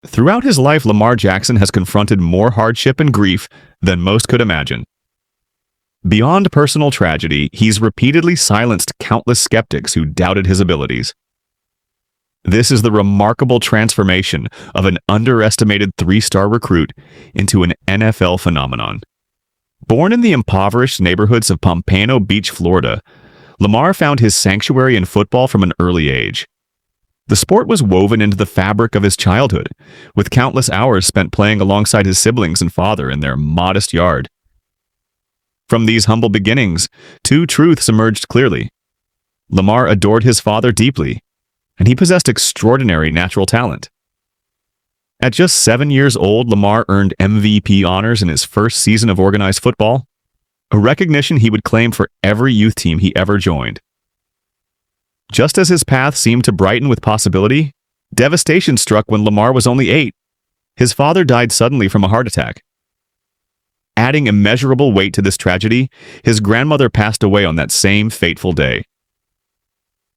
Throughout his life, Lamar Jackson has confronted more hardship and grief than most could imagine. Beyond personal tragedy, he's repeatedly silenced countless skeptics who doubted his abilities. This is the remarkable transformation of an underestimated three-star recruit into an NFL phenomenon. Born in the impoverished neighborhoods of Pompano Beach, Florida, Lamar found his sanctuary in football from an early age. The sport was woven into the fabric of his childhood, with countless hours spent playing alongside his siblings and father in their modest yard. From these humble beginnings, two truths emerged clearly. Lamar adored his father deeply, and he possessed extraordinary natural talent. At just 7 years old, Lamar earned MVP honors in his first season of organized football, a recognition he would claim for every youth team he ever joined. Just as his path seemed to brighten with possibility, devastation struck when Lamar was only 8. His father died suddenly from a heart attack. Adding immeasurable weight to this tragedy, his grandmother passed away on that same fateful day.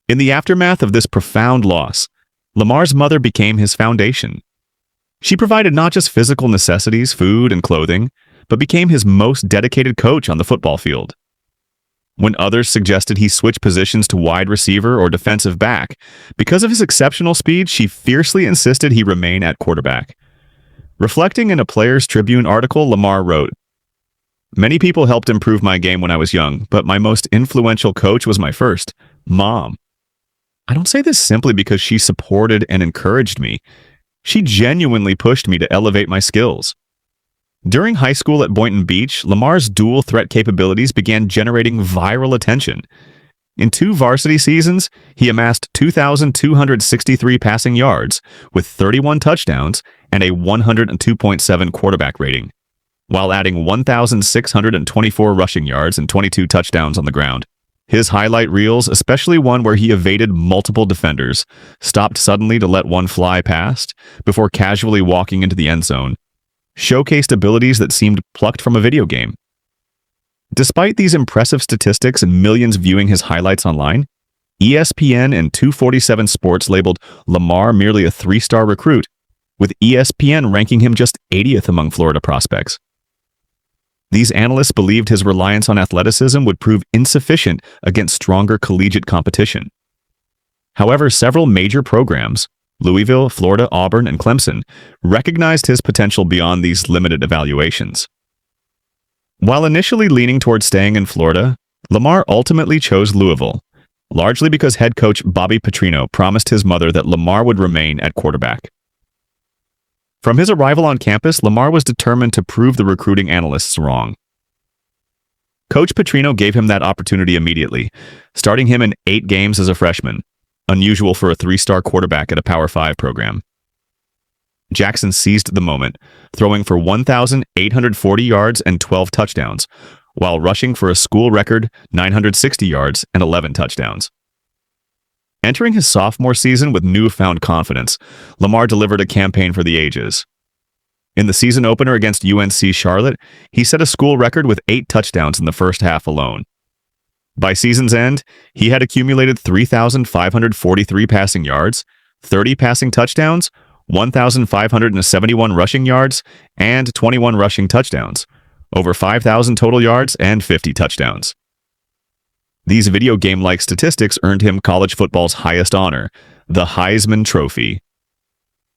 In the aftermath of this profound loss, Lamar's mother became his foundation. She provided not just physical necessities, food, and clothing, but became his most dedicated coach on the football field. When others suggested he switch positions to wide receiver or defensive back, because of his exceptional speed, she fiercely insisted he remain at quarterback. Reflecting in a Players Tribune article, Lamar wrote, "Many people helped improve my game when I was young, but my most influential coach was my first, Mom. I don't say this simply because she supported and encouraged me. She genuinely pushed me to elevate my skills." During high school at Boynton Beach, Lamar's dual threat capabilities began generating viral attention. In 2 varsity seasons, he amassed 2,263 passing yards with 31 touchdowns and a 102.7 quarterback rating, while adding 1,624 rushing yards and 22 touchdowns on the ground. His highlight reels, especially one where he evaded multiple defenders, stopped suddenly to let one fly past before casually walking into the end zone, showcased abilities that seemed plucked from a video game. Despite these impressive statistics and millions viewing his highlights online, ESPN and 247 Sports labeled Lamar merely a 3-star recruit, with ESPN ranking him just 80th among Florida prospects. These analysts believed his reliance on athleticism would prove insufficient against stronger collegiate competition. However, several major programs, Louisville, Florida, Auburn, and Clemson, recognized his potential beyond these limited evaluations. While initially leaning toward staying in Florida, Lamar ultimately chose Louisville, largely because head coach Bobby Petrino promised his mother that Lamar would remain at quarterback. From his arrival on campus, Lamar was determined to prove the recruiting analysts wrong. Coach Petrino gave him that opportunity immediately, starting him in 8 games as a freshman, unusual for a 3-star quarterback at a Power 5 program. Jackson seized the moment, throwing for 1,840 yards and 12 touchdowns, while rushing for a school record 960 yards and 11 touchdowns. Entering his sophomore season with newfound confidence, Lamar delivered a campaign for the ages. In the season opener against UNC Charlotte, he set a school record with 8 touchdowns in the first half alone. By season's end, he had accumulated 3,543 passing yards, 30 passing touchdowns, 1,571 rushing yards, and 21 rushing touchdowns, over 5,000 total yards and 50 touchdowns. These video game-like statistics earned him college football's highest honor, the Heisman Trophy.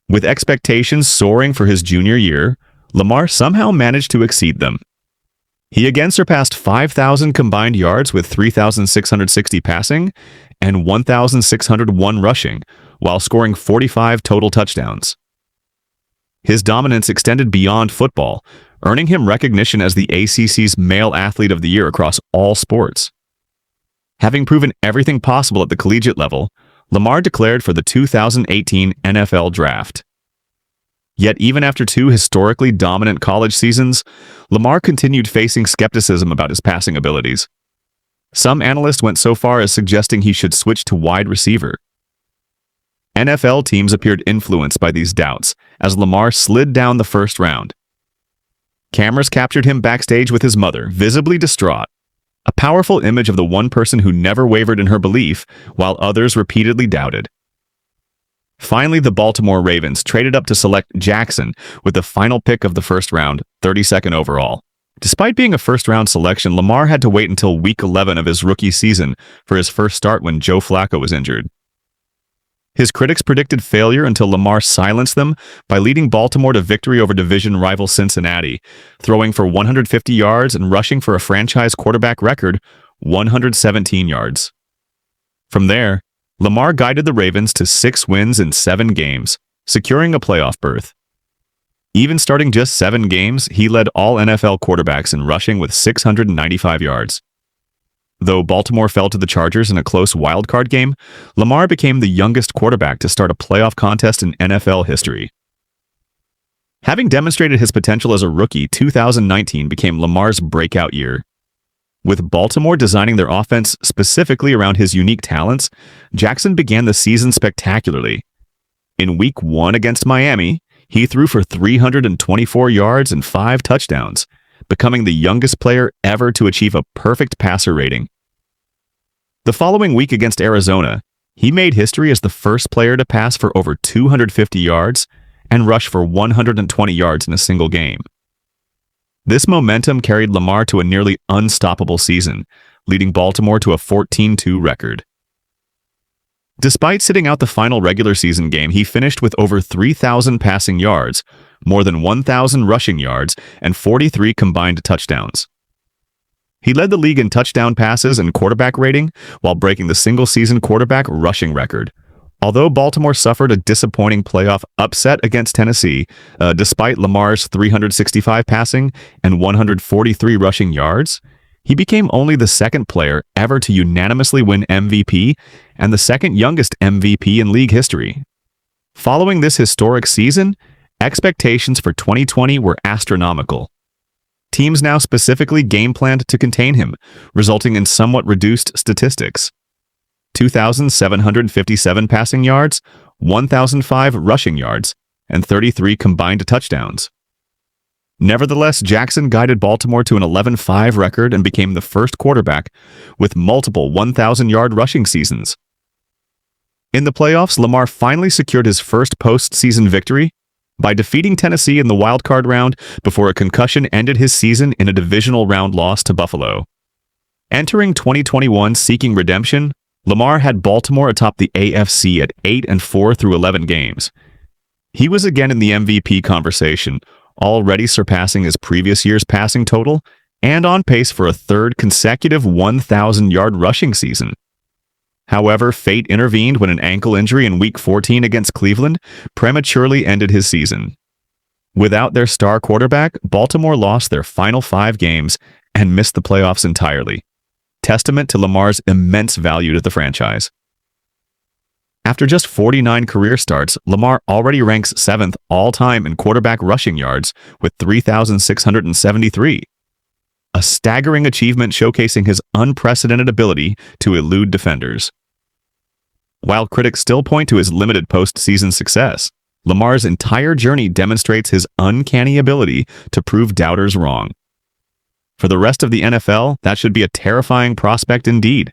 With expectations soaring for his junior year, Lamar somehow managed to exceed them. He again surpassed 5,000 combined yards with 3,660 passing and 1,601 rushing, while scoring 45 total touchdowns. His dominance extended beyond football, earning him recognition as the ACC's Male Athlete of the Year across all sports. Having proven everything possible at the collegiate level, Lamar declared for the 2018 NFL Draft. Yet even after 2 historically dominant college seasons, Lamar continued facing skepticism about his passing abilities. Some analysts went so far as suggesting he should switch to wide receiver. NFL teams appeared influenced by these doubts as Lamar slid down the first round. Cameras captured him backstage with his mother, visibly distraught, a powerful image of the one person who never wavered in her belief while others repeatedly doubted. Finally, the Baltimore Ravens traded up to select Jackson with the final pick of the first round, 32nd overall. Despite being a first-round selection, Lamar had to wait until Week 11 of his rookie season for his first start when Joe Flacco was injured. His critics predicted failure until Lamar silenced them by leading Baltimore to victory over division rival Cincinnati, throwing for 150 yards and rushing for a franchise quarterback record, 117 yards. From there, Lamar guided the Ravens to 6 wins in 7 games, securing a playoff berth. Even starting just 7 games, he led all NFL quarterbacks in rushing with 695 yards. Though Baltimore fell to the Chargers in a close wildcard game, Lamar became the youngest quarterback to start a playoff contest in NFL history. Having demonstrated his potential as a rookie, 2019 became Lamar's breakout year. With Baltimore designing their offense specifically around his unique talents, Jackson began the season spectacularly. In Week 1 against Miami, he threw for 324 yards and 5 touchdowns, becoming the youngest player ever to achieve a perfect passer rating. The following week against Arizona, he made history as the first player to pass for over 250 yards and rush for 120 yards in a single game. This momentum carried Lamar to a nearly unstoppable season, leading Baltimore to a 14-2 record. Despite sitting out the final regular season game, he finished with over 3,000 passing yards, more than 1,000 rushing yards, and 43 combined touchdowns. He led the league in touchdown passes and quarterback rating while breaking the single-season quarterback rushing record. Although Baltimore suffered a disappointing playoff upset against Tennessee, despite Lamar's 365 passing and 143 rushing yards, he became only the second player ever to unanimously win MVP and the second youngest MVP in league history. Following this historic season, expectations for 2020 were astronomical. Teams now specifically game-planned to contain him, resulting in somewhat reduced statistics. 2,757 passing yards, 1,005 rushing yards, and 33 combined touchdowns. Nevertheless, Jackson guided Baltimore to an 11-5 record and became the first quarterback with multiple 1,000-yard rushing seasons. In the playoffs, Lamar finally secured his first postseason victory by defeating Tennessee in the wildcard round before a concussion ended his season in a divisional round loss to Buffalo. Entering 2021 seeking redemption, Lamar had Baltimore atop the AFC at 8-4 through 11 games. He was again in the MVP conversation, already surpassing his previous year's passing total and on pace for a third consecutive 1,000-yard rushing season. However, fate intervened when an ankle injury in Week 14 against Cleveland prematurely ended his season. Without their star quarterback, Baltimore lost their final 5 games and missed the playoffs entirely, testament to Lamar's immense value to the franchise. After just 49 career starts, Lamar already ranks 7th all-time in quarterback rushing yards with 3,673. A staggering achievement showcasing his unprecedented ability to elude defenders. While critics still point to his limited postseason success, Lamar's entire journey demonstrates his uncanny ability to prove doubters wrong. For the rest of the NFL, that should be a terrifying prospect indeed,